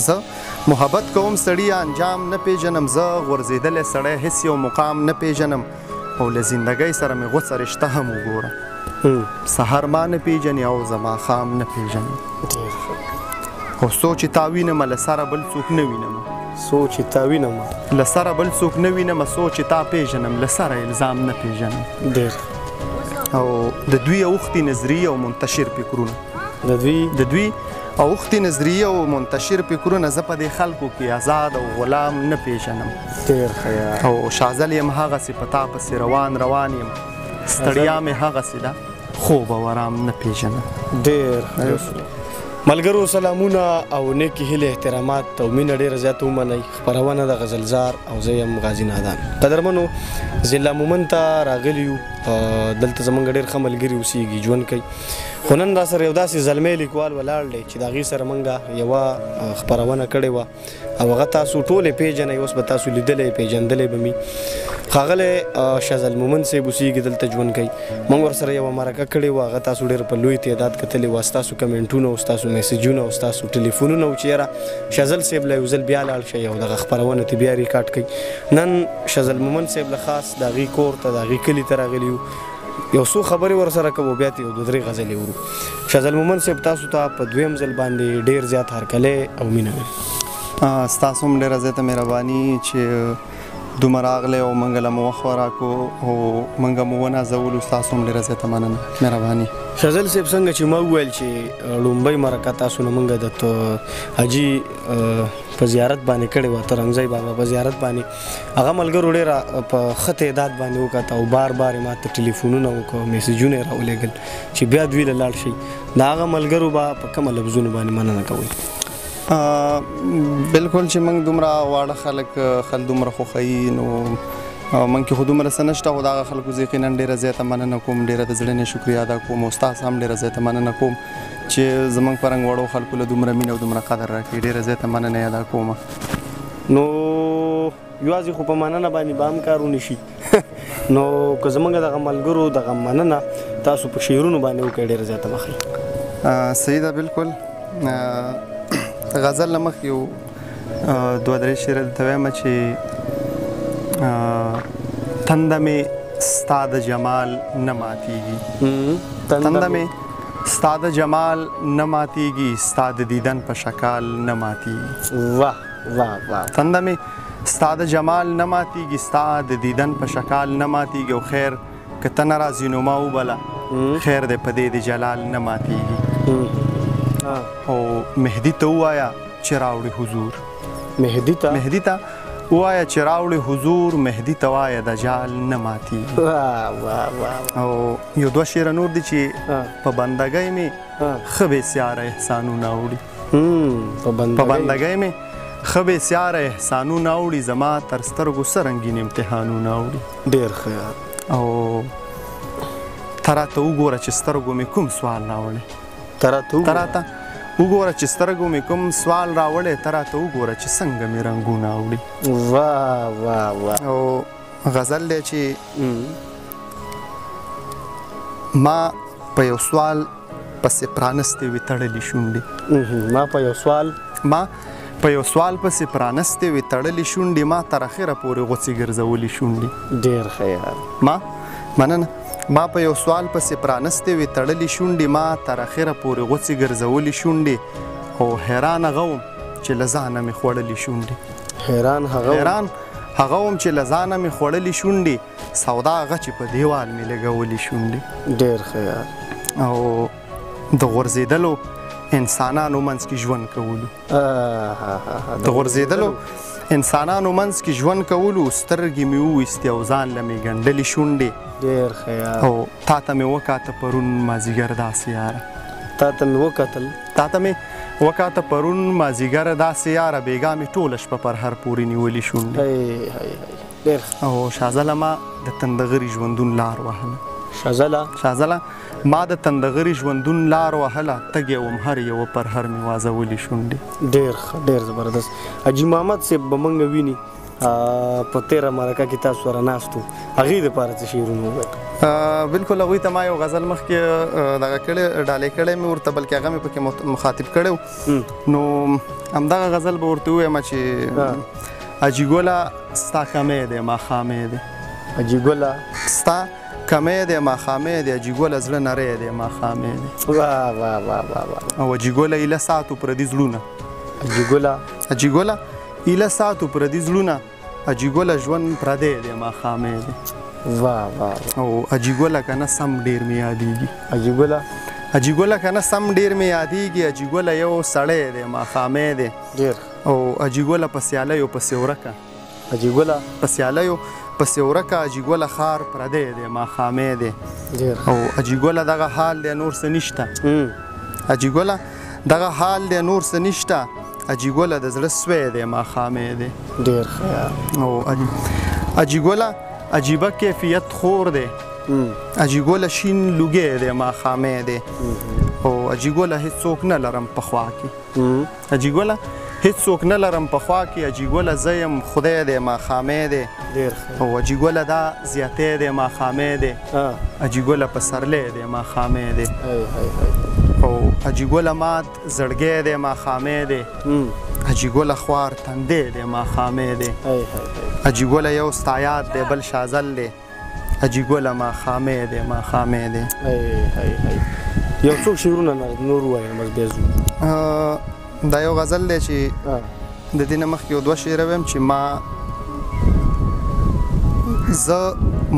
زه محبت کوم سړي انجام نه پیژنم، زه غورځېدلی سړی هېڅ یو مقام نه پیژنم، او له زندګۍ سره مې غوڅه رشته هم وګوره. سحر ما نه پیژني او زه ماښام نه پیژنم، خو سوچ یې تا وینمه له سره بل څوک نه وینمه. سوچ یې تا وینمه له سره بل څوک نه وینمه، سوچ یې تا پیژنم له سره الزام نه پیژنم. ډېر او د دوی اوښتي نظریې او منتشر فکرونه د دوی اوښتي نظریې او منتشر فکرونه زه په دې خلکو کې آزاد او غلام نه پیژنم. ډېر ښه او شازل یم هغسې په تا پسې روان یم، ستړیا مې هغسې ده خوب او ارام نه پیژنم. ډېر ملګرو سلامونه او نیکې هیلې احترامات او مینه ډېره زیاته ومنئ. خپرونه د غزلزار او زه یم غازي نادان. قدرمنو ضلع مومند ته راغلي یو، دلته زموږ ډېر ښه ملګري اوسېږي، ژوند کوي. خو نن را سره یو داسې زلمی لیکوال ولاړ دی چې د هغې سره موږ یوه خپرونه کړې وه او هغه تاسو ټولې پیژنئ، اوس به تاسو لیدلی پیژندلی به مي. ښاغلی شزل مومند صاحب اوسېږي، دلته ژوند کوي. موږ ورسره یوه مرکه کړې وه، هغه تاسو ډېر په لوی تعداد کتلې وه، ستاسو کمنټونه او ستاسو میسیجونه او ستاسو ټلیفونونه و چې یاره شزل صاحب له یو ځل بیا لاړ شئ او دغه خپرونه ترې بیا ریکارډ کړئ. نن شزل مومند صاحب له خاص د هغې کور ته د هغې کلي ته راغلي یو، یو څو خبرې ورسره کوو، بیا ته یو دوه درې غزلې ورو. شزل مومند صاحب تاسو ته په دویم ځل باندې ډېر زیات هرکلی او مینه وي. ستاسو هم ډېره زیاته مهرباني چې دومره راغلی او موږ له مو وخت راکړو او موږ مو ونازولو، ستاسو هم ډېره زیاته مننه، مهرباني. شزل صاحب څنګه چې ما وویل چې لومبۍ مرکه تاسو نه موږ د حاجي په زیارت باندې کړې وه، ترنګزی بابا په زیارت باندې، هغه ملګرو ډېره په ښه تعداد باندې وکته او بار بار یې ما ته ټلیفونونه وکړه، میسیجونه یې راولېږل چې بیا دوی له لاړ شي. د هغه ملګرو به په کومه لفظونو باندې مننه کوئ؟ بلکل چې موږ دومره واړه خلک دومره خوښوي، نو موږ کې خو دومره څه نشته، خو د هغه خلکو زه یقینا ډېره زیاته مننه کوم، ډېره د زړه نه شکریا ادا کوم، او ستاسو هم ډېره زیاته مننه کوم چې زموږ په رنګ وړو خلکو له دومره مینه او دومره قدر راکړي، ډېره زیاته مننه ادا کوم. نو یوازې خو په مننه باندې به هم کار ونه شي نو که زموږ دغه ملګرو دغه مننه تاسو په شعرونو باندې وکړئ، ډېره زیاته بخښئ. صحیح ده، بلکل. غزل نه مخکې یو دوه درې شعره درته وایم چې تنده مې ستا د جمال نه ماتېږي، تنده مې ستا د جمال نه ماتېږي، ستا د دیدن په شکال نه ماتېږي. واه واه واه. تنده مې ستا د جمال نه ماتېږي، ستا د دیدن په شکال نه ماتېږي، او خیر که ته نه راځې نو ما وبله، خیر دی په دې د جلال نه ماتېږي. او مهدي ته ووایه چې راوړي حضور، مهدي ته ووایه چې راوړي حضور، مهدي ته وایه دجال نه ماتېږي. او یو دوه شعره نور دي چې په بندګۍ مې ښه بېسیاره احسانونه اوړي، په بندګۍ مې ښه بېسیاره احسانونه اوړي، زما تر سترګو څه رنګین امتحانونه اوړي. ډېر ښه. او ته راته وګوره چې سترګو مې کوم سوال راوړی، ته راته وګوره چې سترګو مې کوم سوال راوړی، ته راته وګوره چې څنګه مې رنګونه اوړي. واه واه واه. او غزل دی چې ما په یو سوال پسې پرانستې وې تړلې شونډې، ما په یو سوال پسې پرانستې وې تړلې شونډې، ما تر اخره پورې غوڅې ګرځولې شونډې. ډېر ښه یار. مننه. ما په یو سوال پسې پرانستې وې تړلې شونډې، ما تر اخره پورې غوڅې ګرځولې شونډې، او حیران هغه وم چې له ځانه مې خوړلې شونډې. حیران هغه وم چې له ځانه مې خوړلې شونډې، سودا هغه چې په دیوال مې لګولې شونډې. ډېر ښه یار. او د غورځېدلو انسانانو منځ کې ژوند کولو، د غورځېدلو انسانانو منځ کې ژوند کولو، سترګې مې وویستې او ځان له مې ګنډلې شونډې. ډېر ښه یار. او تا ته مې وکاته پرون مازدیګر داسې یاره، تا ته مې وکاته پرون مازدیګر داسې یاره، بېګا مې ټوله شپه پر هر پورې نیولې شونډې. او شازله ما د تندغري ژوندون لار وهله، شازله ما د تندغري ژوندون لار وهله، تږې وم هر یوه پر هر مې وازولې شونډې. ډېر ښه، ډېر زبردست. حاجي محمد صاحب به موږ ویني په تېره مرکه کې تاسو سره ناست وو، هغې دپاره څه شعرونه ووایه؟ بالکل هغوی ته ما یو غزل مخکې دغه کړی ډالۍ کړی مې ورته بلکې هغه مې پکې مخاطب کړی نو همدغه غزل به ورته ووایم چې اجیګوله ستا کمی دی ماښامی دی اجیګوله ستا کمی دی ماښامی دی اجیګوله زړه نری دی ماښامی دی او اجیګوله ایله ساتو پردي زړونه اجیګوله ایله ساتو پردي زړونه اجیګوله ژوند پردی دی ماښامی دی او اجیګوله که نه سم ډېر مې یادېږي اجیګوله که نه سم ډېر مې یادېږي اجیګوله یو سړی دی ماښامی دی او اجیګوله په سیالیو پسې ورکه په سیالیو پسې ورکه اجیګوله ښار پردی دی ماښامی دی او اجیګوله دغه حال دی نور څه نشته اجیګوله دغه حال دی نور څه نشته اجیګوله د زړه سوی دی ماښامی دی او اجیګوله عجیبه کیفیت خور دی اجیګوله شین لوګی دی ماښامی دی او اجیګوله هیڅوک نه لرم په خوا کې اجیګوله هیڅوک نه لرم په خوا کې اجیګوله زه یم خدای دی ماښامی دی او اجیګوله دا زیاتی دی ماښامی دی اجیګوله پسرلی دی ماښامی دی او اجیګوله مات زړګی دی ماښامی دی اجیګوله خوار تندی دی ماښامی دی اجیګوله یو ستا یاد دی بل شازل دی اجیګوله ماښامی دی ماښامی دی یو څو شعرونه نور ووایم بس بیا ځو دا یو غزل دی چې د دې نه مخکې یو دوه شعره ویم چې ما زه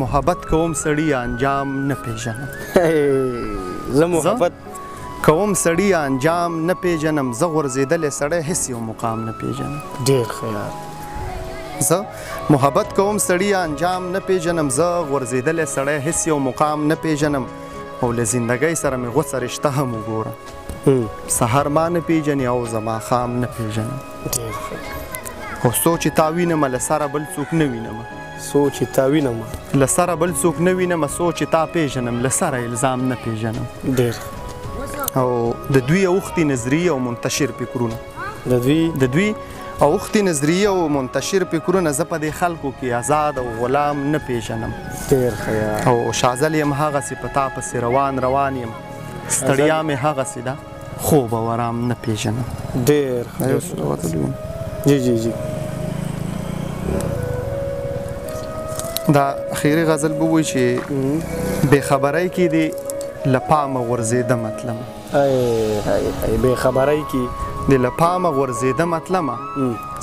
محبت کوم سړي انجام نه پیژنم زه محبت کوم سړي انجام نه پیژنم زه غورځېدلی سړی هېڅ یو مقام نه پیژنم ډېر ښه زه محبت کوم سړي انجام نه پیژنم زه غورځېدلی سړی هېڅ یو مقام نه پیژنم او له زندګۍ سره مې غوڅه رشته هم وګوره سهار ما نه پیژنې او زه ماښام نه پیژنم خو سوچ یې تا وینمه له سره بل څوک نه وینمه سوچ یې تا وینمه له سره بل څوک نه وینمه سوچ یې تا پیژنم له سره الزام نه پیژنم ډېر او د دوی اوښتي نظریې او منتشر فکرونه د دوی اوښتي نظریې او منتشر فکرونه زه په دې خلکو کې آزاد او غلام نه پیژنم ډېر ښه او شازل یم هغسې په تا پسې روان یم ستړیا مې هغسې ده خوب او ارام نه پیژنم ډېر جی جی جی دا اخیری غزل به وایي چې بېخبرۍ کې دې له پامه غورځېدمه تلمه بېخبرۍ کې د له پامه غورځېدمه تلمه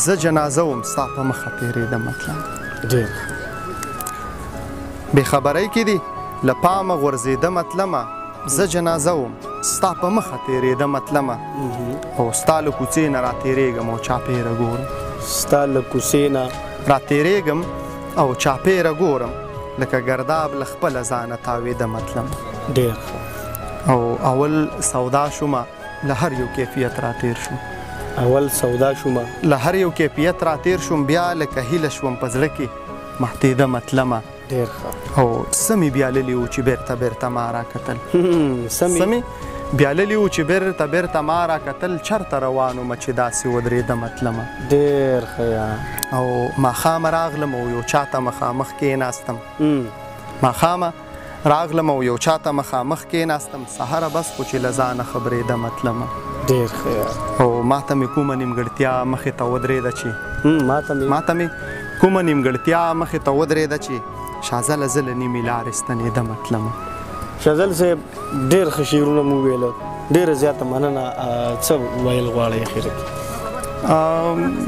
زه جنازه وم ستا په مخه تېرېدمه تلمه ډېر بېخبرۍ کې دې له پامه غورځېدمه تلمه زه جنازه وم ستا په مخه تېرېدمه تلمه او ستا له کوڅې نه راتېرېږم او چاپېره ګورم ستا له کوڅې نه راتېرېږم او چاپېره ګورم لکه ګرداب له خپله ځانه تاوېدمه تلمه ډېر او اول سودا شومه له هر یو کیفیت راتېر شوم اول سودا شومه له هر یو کیفیت راتېر شوم بیا لکه هیله شوم په زړه کې ماتېدمه تلمه ډېر ښه او سمې بیاللي وو چې بیرته ما راکتل سمې بیاللي وو چې بیرته ما راکتل چرته روان ومه چې داسې ودرېدمه تلمه ډېر ښه او ماښامه راغلم او یو چاته مخامخ کېناستم ماښامه راغلم او یو چاته مخامخ کېناستم سهاره بس خو چې له ځانه خبرېدمه تلمه ډېر ښه او ماته مې کومه نیمګړتیا مخې ته ودرېده چې ماته مې کومه نیمګړتیا مخې ته ودرېده چې شازله زه له نیمې لارې ستنېدمه تلمه شازل صاحب ډېر ښه شعرونه مو ویله ډېره زیاته مننه څه ویل غواړئ اخر کې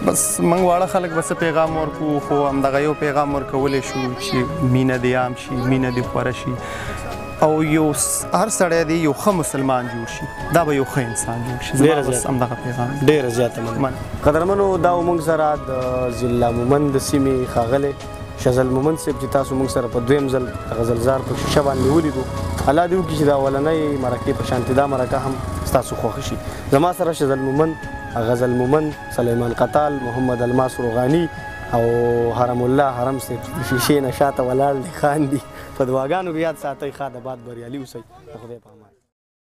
بس موږ واړه خلک به څه پیغام ورکو خو همدغه یو پیغام ورکولی شو چې مینه دې عام شي مینه دې خوره شي او یو هر سړی دی یو ښه مسلمان جوړ شي دا به یو ښه انسان جوړ شي زما بس همدغه پیغام ډېره زیاته مننه قدرمنو دا موږ سره د ضلع مومند د سیمې ښاغلی شزل مومند صاحب چې تاسو موږ سره په دویم ځل غزلزار په شیشه باندې ولیدو الله دې وکړي چې دا اولنۍ مرکې په شانتې دا مرکه هم ستاسو خوښه شي زما سره شزل مومند غزل مومند سلیمان قتال محمد الماس روغاني او حرم الله حرم صاحب شیشې نه شاته ولاړ دي خاندي په دعاګانو کې یاد ساتئ ښه د باد بریالي اوسئ د خدای په امان